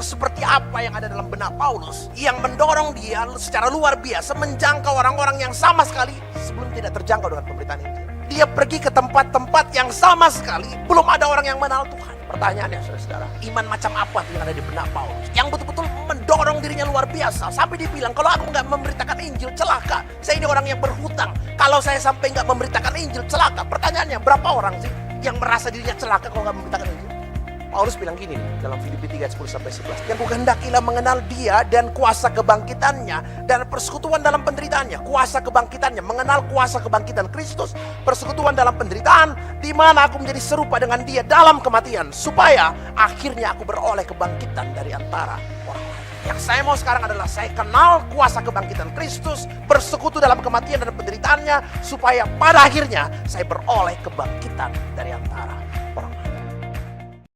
seperti apa yang ada dalam benak Paulus, yang mendorong dia secara luar biasa menjangkau orang-orang yang sama sekali sebelum tidak terjangkau dengan pemberitaan Injil. Dia pergi ke tempat-tempat yang sama sekali belum ada orang yang mengenal Tuhan. Pertanyaannya saudara-saudara, iman macam apa yang ada di benak Paulus yang betul-betul mendorong dirinya luar biasa sampai dia bilang, kalau aku nggak memberitakan Injil celaka, saya ini orang yang berhutang, kalau saya sampai nggak memberitakan Injil celaka. Pertanyaannya, berapa orang sih yang merasa dirinya celaka kalau nggak memberitakan Injil? Paulus bilang gini dalam Filipi 3 10-11, yang kukehendakilah mengenal dia dan kuasa kebangkitannya dan persekutuan dalam penderitaannya. Kuasa kebangkitannya, mengenal kuasa kebangkitan Kristus, persekutuan dalam penderitaan, di mana aku menjadi serupa dengan dia dalam kematian, supaya akhirnya aku beroleh kebangkitan dari antara orang-orang. Yang saya mau sekarang adalah saya kenal kuasa kebangkitan Kristus, bersekutu dalam kematian dan penderitaannya, supaya pada akhirnya saya beroleh kebangkitan dari antara